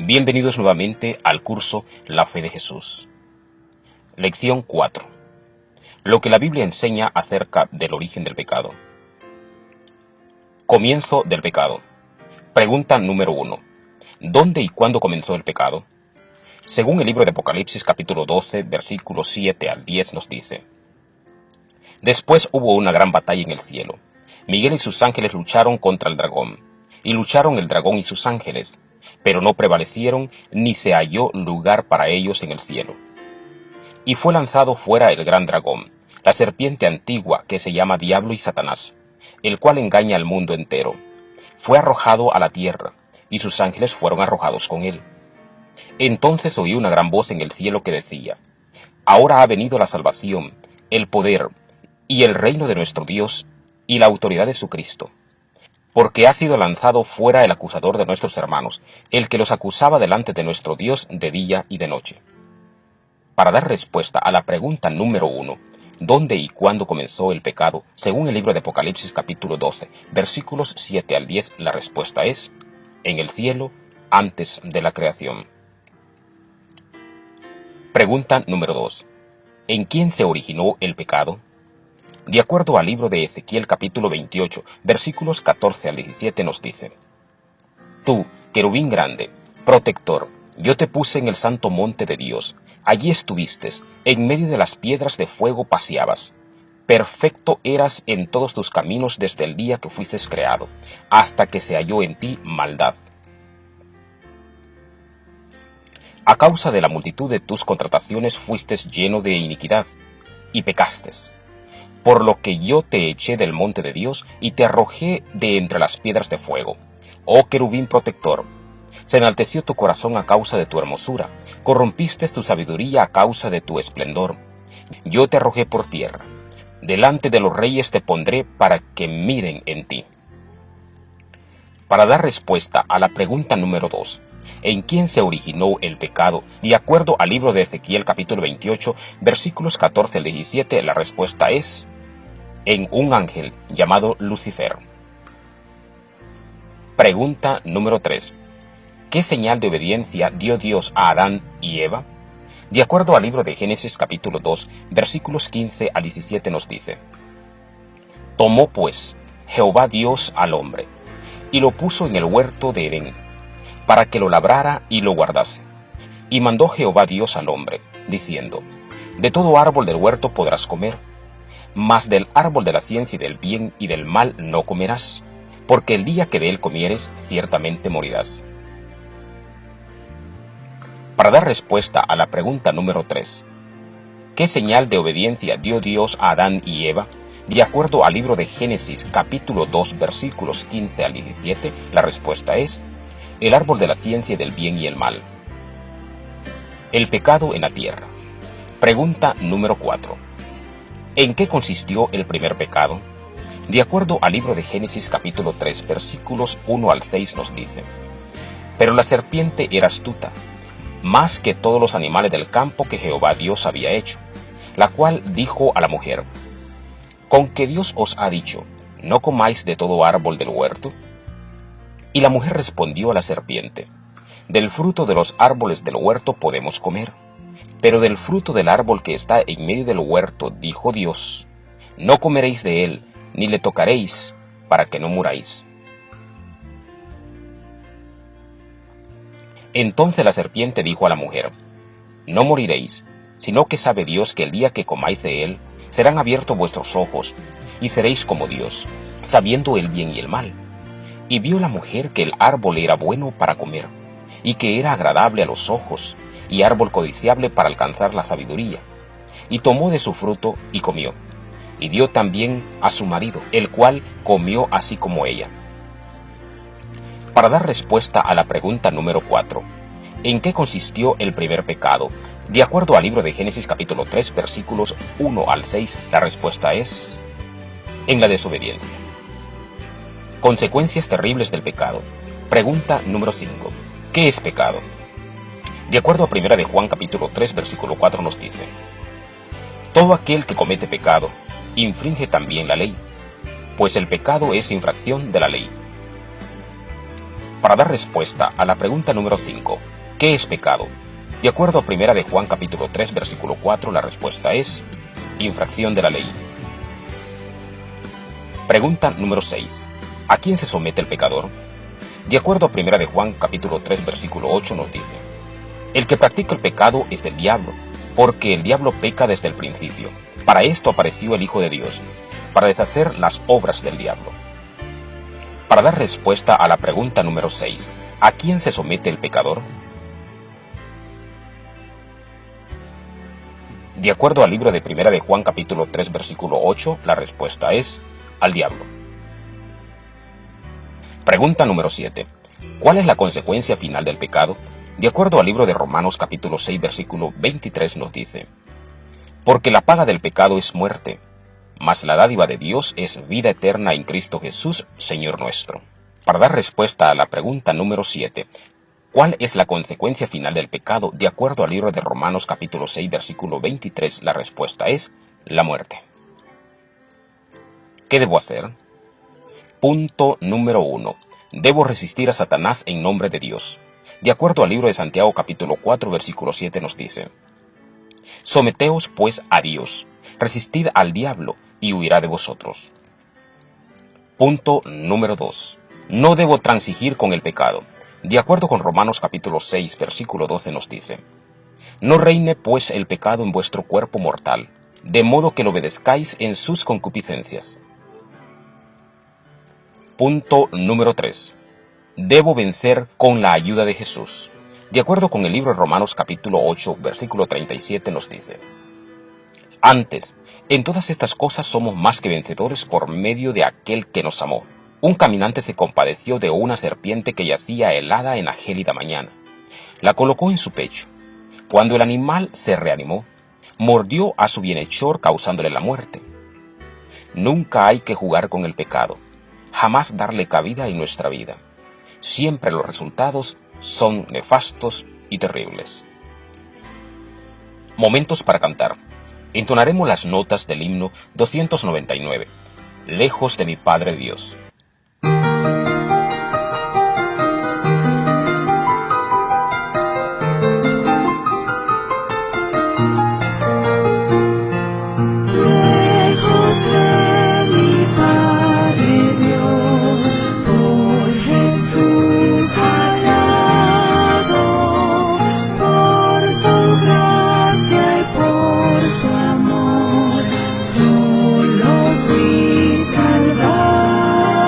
Bienvenidos nuevamente al curso La Fe de Jesús. Lección 4. Lo que la Biblia enseña acerca del origen del pecado. Comienzo del pecado. Pregunta número 1. ¿Dónde y cuándo comenzó el pecado? Según el libro de Apocalipsis capítulo 12, versículos 7 al 10 nos dice: Después hubo una gran batalla en el cielo. Miguel y sus ángeles lucharon contra el dragón, y lucharon el dragón y sus ángeles, pero no prevalecieron, ni se halló lugar para ellos en el cielo. Y fue lanzado fuera el gran dragón, la serpiente antigua que se llama Diablo y Satanás, el cual engaña al mundo entero. Fue arrojado a la tierra, y sus ángeles fueron arrojados con él. Entonces oí una gran voz en el cielo que decía: Ahora ha venido la salvación, el poder, y el reino de nuestro Dios, y la autoridad de su Cristo. Porque ha sido lanzado fuera el acusador de nuestros hermanos, el que los acusaba delante de nuestro Dios de día y de noche. Para dar respuesta a la pregunta número 1, ¿dónde y cuándo comenzó el pecado? Según el libro de Apocalipsis capítulo 12, versículos 7 al 10, la respuesta es: en el cielo, antes de la creación. Pregunta número 2. ¿En quién se originó el pecado? De acuerdo al libro de Ezequiel capítulo 28, versículos 14 al 17 nos dice: Tú, querubín grande, protector, yo te puse en el santo monte de Dios. Allí estuviste, en medio de las piedras de fuego paseabas. Perfecto eras en todos tus caminos desde el día que fuiste creado, hasta que se halló en ti maldad. A causa de la multitud de tus contrataciones fuiste lleno de iniquidad, y pecaste. Por lo que yo te eché del monte de Dios y te arrojé de entre las piedras de fuego. Oh querubín protector, se enalteció tu corazón a causa de tu hermosura, corrompiste tu sabiduría a causa de tu esplendor. Yo te arrojé por tierra, delante de los reyes te pondré para que miren en ti. Para dar respuesta a la pregunta número 2, ¿en quién se originó el pecado? De acuerdo al libro de Ezequiel capítulo 28, versículos 14 al 17, la respuesta es: en un ángel llamado Lucifer. Pregunta número 3. ¿Qué señal de obediencia dio Dios a Adán y Eva? De acuerdo al libro de Génesis capítulo 2, versículos 15 al 17 nos dice: Tomó pues Jehová Dios al hombre, y lo puso en el huerto de Edén, para que lo labrara y lo guardase. Y mandó Jehová Dios al hombre, diciendo: De todo árbol del huerto podrás comer, mas del árbol de la ciencia y del bien y del mal no comerás, porque el día que de él comieres, ciertamente morirás. Para dar respuesta a la pregunta número 3, ¿qué señal de obediencia dio Dios a Adán y Eva? De acuerdo al libro de Génesis capítulo 2, versículos 15 al 17, la respuesta es: el árbol de la ciencia del bien y el mal. El pecado en la tierra. Pregunta número 4. ¿En qué consistió el primer pecado? De acuerdo al libro de Génesis capítulo 3, versículos 1 al 6 nos dice: Pero la serpiente era astuta, más que todos los animales del campo que Jehová Dios había hecho, la cual dijo a la mujer: ¿Con que Dios os ha dicho, no comáis de todo árbol del huerto? Y la mujer respondió a la serpiente: Del fruto de los árboles del huerto podemos comer, pero del fruto del árbol que está en medio del huerto, dijo Dios, no comeréis de él, ni le tocaréis, para que no muráis. Entonces la serpiente dijo a la mujer: No moriréis, sino que sabe Dios que el día que comáis de él, serán abiertos vuestros ojos, y seréis como Dios, sabiendo el bien y el mal. Y vio la mujer que el árbol era bueno para comer, y que era agradable a los ojos, y árbol codiciable para alcanzar la sabiduría. Y tomó de su fruto y comió, y dio también a su marido, el cual comió así como ella. Para dar respuesta a la pregunta número 4, ¿en qué consistió el primer pecado? De acuerdo al libro de Génesis capítulo 3, versículos 1 al 6, la respuesta es: en la desobediencia. Consecuencias terribles del pecado. Pregunta número 5. ¿Qué es pecado? De acuerdo a 1 de Juan capítulo 3, versículo 4 nos dice: Todo aquel que comete pecado, infringe también la ley, pues el pecado es infracción de la ley. Para dar respuesta a la pregunta número 5, ¿qué es pecado? De acuerdo a 1 de Juan capítulo 3, versículo 4, la respuesta es infracción de la ley. Pregunta número 6, ¿a quién se somete el pecador? De acuerdo a 1 de Juan capítulo 3, versículo 8 nos dice, el que practica el pecado es del diablo, porque el diablo peca desde el principio. Para esto apareció el Hijo de Dios, para deshacer las obras del diablo. Para dar respuesta a la pregunta número 6, ¿a quién se somete el pecador? De acuerdo al libro de 1 de Juan capítulo 3 versículo 8, la respuesta es al diablo. Pregunta número 7. ¿Cuál es la consecuencia final del pecado? De acuerdo al libro de Romanos capítulo 6 versículo 23 nos dice, porque la paga del pecado es muerte, mas la dádiva de Dios es vida eterna en Cristo Jesús, Señor nuestro. Para dar respuesta a la pregunta número 7, ¿cuál es la consecuencia final del pecado? De acuerdo al libro de Romanos capítulo 6 versículo 23, la respuesta es la muerte. ¿Qué debo hacer? Punto número 1. Debo resistir a Satanás en nombre de Dios. De acuerdo al libro de Santiago capítulo 4 versículo 7 nos dice, someteos pues a Dios, resistid al diablo y huirá de vosotros. Punto número 2. No debo transigir con el pecado. De acuerdo con Romanos capítulo 6 versículo 12 nos dice, no reine pues el pecado en vuestro cuerpo mortal, de modo que lo obedezcáis en sus concupiscencias. Punto número 3. Debo vencer con la ayuda de Jesús. De acuerdo con el libro de Romanos capítulo 8 versículo 37 nos dice, antes, en todas estas cosas somos más que vencedores por medio de aquel que nos amó. Un caminante se compadeció de una serpiente que yacía helada en la gélida mañana. La colocó en su pecho. Cuando el animal se reanimó, mordió a su bienhechor causándole la muerte. Nunca hay que jugar con el pecado, jamás darle cabida en nuestra vida. Siempre los resultados son nefastos y terribles. Momentos para cantar. Entonaremos las notas del himno 299, Lejos de mi Padre Dios. Solo fui salvado.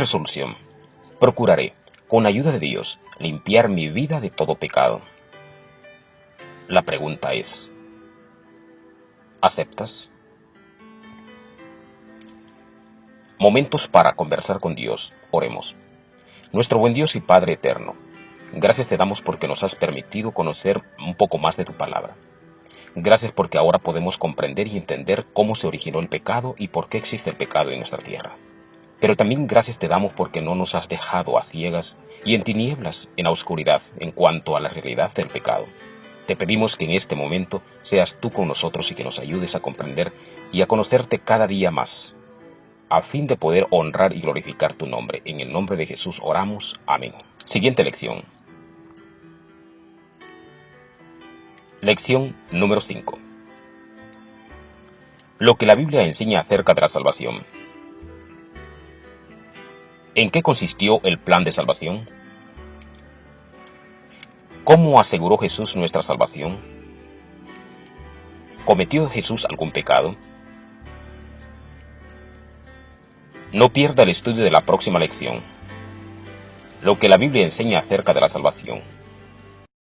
Resolución. Procuraré, con ayuda de Dios, limpiar mi vida de todo pecado. La pregunta es, ¿aceptas? Momentos para conversar con Dios. Oremos. Nuestro buen Dios y Padre eterno, gracias te damos porque nos has permitido conocer un poco más de tu palabra. Gracias porque ahora podemos comprender y entender cómo se originó el pecado y por qué existe el pecado en nuestra tierra. Pero también gracias te damos porque no nos has dejado a ciegas y en tinieblas, en la oscuridad, en cuanto a la realidad del pecado. Te pedimos que en este momento seas tú con nosotros y que nos ayudes a comprender y a conocerte cada día más, a fin de poder honrar y glorificar tu nombre. En el nombre de Jesús oramos. Amén. Siguiente lección. Lección número 5. Lo que la Biblia enseña acerca de la salvación. ¿En qué consistió el plan de salvación? ¿Cómo aseguró Jesús nuestra salvación? ¿Cometió Jesús algún pecado? No pierda el estudio de la próxima lección. Lo que la Biblia enseña acerca de la salvación.